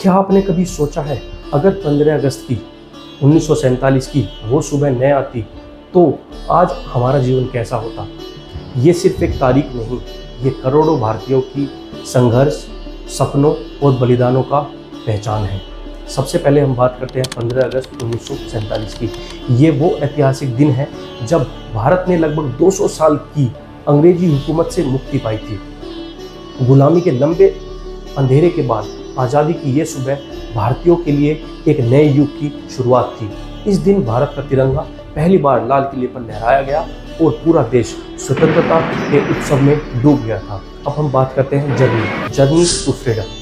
क्या आपने कभी सोचा है, अगर 15 अगस्त की 1947 की वो सुबह न आती तो आज हमारा जीवन कैसा होता। ये सिर्फ एक तारीख नहीं, ये करोड़ों भारतीयों की संघर्ष, सपनों और बलिदानों का पहचान है। सबसे पहले हम बात करते हैं 15 अगस्त 1947 की। ये वो ऐतिहासिक दिन है जब भारत ने लगभग 200 साल की अंग्रेजी हुकूमत से मुक्ति पाई थी। गुलामी के लंबे अंधेरे के बाद आज़ादी की ये सुबह भारतीयों के लिए एक नए युग की शुरुआत थी। इस दिन भारत का तिरंगा पहली बार लाल किले पर लहराया गया और पूरा देश स्वतंत्रता के उत्सव में डूब गया था। अब हम बात करते हैं जर्नी टू फ्रीडम।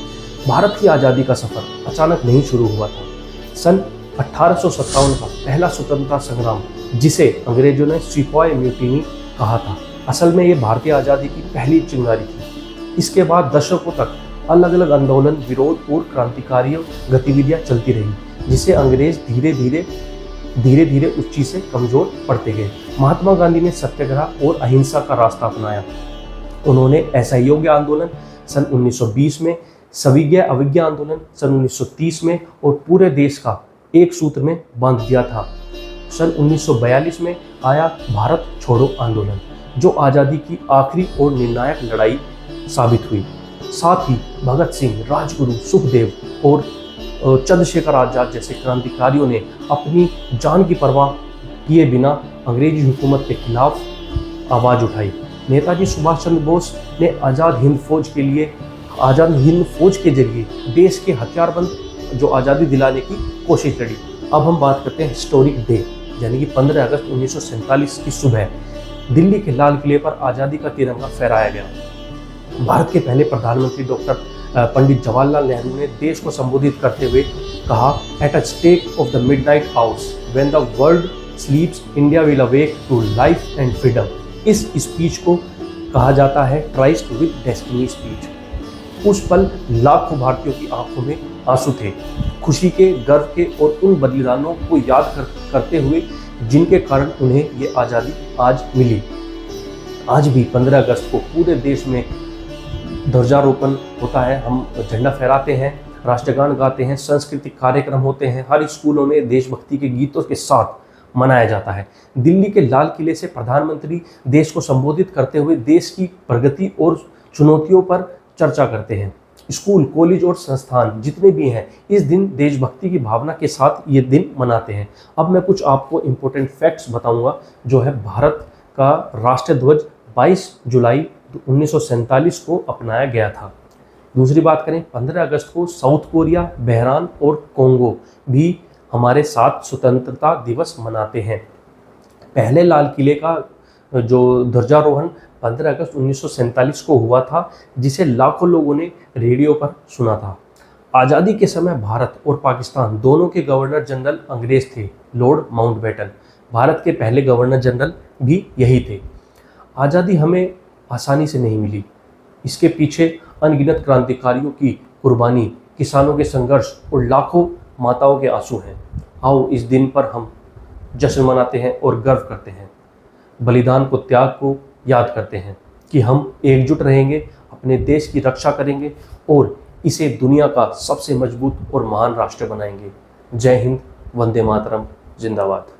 भारत की आज़ादी का सफ़र अचानक नहीं शुरू हुआ था। सन 1857 का पहला स्वतंत्रता संग्राम, जिसे अंग्रेजों ने सिपाही म्यूटिनी कहा था, असल में ये भारतीय आज़ादी की पहली चिंगारी थी। इसके बाद दशकों तक अलग अलग आंदोलन, विरोध और क्रांतिकारी गतिविधियां चलती रही, जिसे अंग्रेज धीरे धीरे उस चीज से कमजोर पड़ते गए। महात्मा गांधी ने सत्याग्रह और अहिंसा का रास्ता अपनाया। उन्होंने असहयोग आंदोलन सन 1920 में, सविज्ञ अविज्ञा आंदोलन सन 1930 में और पूरे देश का एक सूत्र में बांध दिया था। सन 1942 में आया भारत छोड़ो आंदोलन, जो आज़ादी की आखिरी और निर्णायक लड़ाई साबित हुई। साथ ही भगत सिंह, राजगुरु, सुखदेव और चंद्रशेखर आजाद जैसे क्रांतिकारियों ने अपनी जान की परवाह किए बिना अंग्रेजी हुकूमत के खिलाफ आवाज़ उठाई। नेताजी सुभाष चंद्र बोस ने आज़ाद हिंद फौज के जरिए देश के हथियारबंद जो आज़ादी दिलाने की कोशिश लड़ी। अब हम बात करते हैं हिस्टोरिक डे, यानी कि 15 अगस्त 1947 की सुबह दिल्ली के लाल किले पर आज़ादी का तिरंगा फहराया गया। भारत के पहले प्रधानमंत्री डॉक्टर पंडित जवाहरलाल नेहरू ने देश को संबोधित करते हुए कहा, at a stake of the midnight hours when the world sleeps India will awake to life and freedom. इस स्पीच को कहा जाता है ट्राइस्ट विद डेस्टिनी स्पीच। उस पल लाखों भारतीयों की आंखों में आंसू थे, खुशी के, गर्व के और उन बलिदानों को याद करते हुए जिनके कारण उन्हें ये आज़ादी आज मिली। आज भी 15 अगस्त को पूरे देश में ध्वजारोपण होता है, हम झंडा फहराते हैं, राष्ट्रगान गाते हैं, सांस्कृतिक कार्यक्रम होते हैं, हर स्कूलों में देशभक्ति के गीतों के साथ मनाया जाता है। दिल्ली के लाल किले से प्रधानमंत्री देश को संबोधित करते हुए देश की प्रगति और चुनौतियों पर चर्चा करते हैं। स्कूल, कॉलेज और संस्थान जितने भी हैं इस दिन देशभक्ति की भावना के साथ ये दिन मनाते हैं। अब मैं कुछ आपको इम्पोर्टेंट फैक्ट्स बताऊंगा। जो है, भारत का राष्ट्रीय ध्वज 22 जुलाई 1947 को अपनाया गया था। दूसरी बात करें, 15 अगस्त को साउथ कोरिया, बहरान और कोंगो भी हमारे साथ स्वतंत्रता दिवस मनाते हैं। पहले लाल किले का जो ध्वजारोहण 15 अगस्त 1947 को हुआ था, जिसे लाखों लोगों ने रेडियो पर सुना था। आज़ादी के समय भारत और पाकिस्तान दोनों के गवर्नर जनरल अंग्रेज थे, लॉर्ड माउंटबेटन। भारत के पहले गवर्नर जनरल भी यही थे। आज़ादी हमें आसानी से नहीं मिली, इसके पीछे अनगिनत क्रांतिकारियों की कुर्बानी, किसानों के संघर्ष और लाखों माताओं के आंसू हैं। आओ इस दिन पर हम जश्न मनाते हैं और गर्व करते हैं, बलिदान को, त्याग को याद करते हैं कि हम एकजुट रहेंगे, अपने देश की रक्षा करेंगे और इसे दुनिया का सबसे मजबूत और महान राष्ट्र बनाएंगे। जय हिंद, वंदे मातरम, जिंदाबाद।